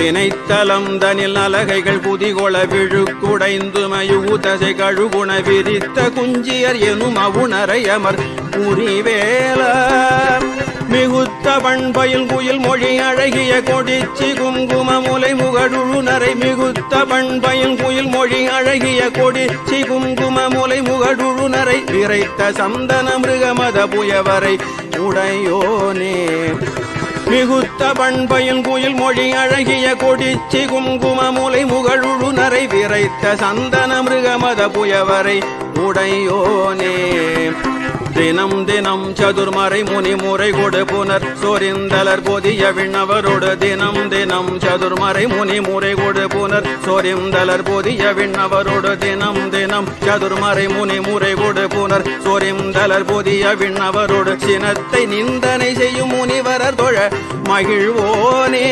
வினைத்தலம் தனில் அலகைகள் புதிகொள விழுக்குடைந்து மயூதசை கழுகுண விரித்த குஞ்சியர் எனும் அவுணரையமர் புரிவேல மிகுத்த பண்பயில் குயில் மொழி அழகிய கொடிச்சி குங்கும முலை முகடுழுநரை மிகுத்த பண்பயில் குயில் மொழி அழகிய கொடிச்சி குங்கும முலை முகடுழுநரை விரைத்த சந்தன மிருகமத புயவரை உடையோனே மிகுத்த பண்பயில் குயில் மொழி அழகிய கொடிச்சி குங்கும முலை முகழுநரை விரைத்த சந்தன மிருகமத புயவரை உடையோனே தினம் தினம் சதுர்மறை முனி முறை கொடு புனர் சொரிந்தலர் பொதிய விண்ணவரோடு தினம் தினம் சதுர்மறை முனி முறை கொடு புனர் சொரிந்தலர் பொதிய விண்ணவரோடு தினம் தினம் சதுர்மறை முனி முறை கொடு புனர் சொரிந்தலர் பொதிய விண்ணவரோடு சினத்தை நிந்தனை செய்யும் முனிவரர் தொழ மகிழ்வோனே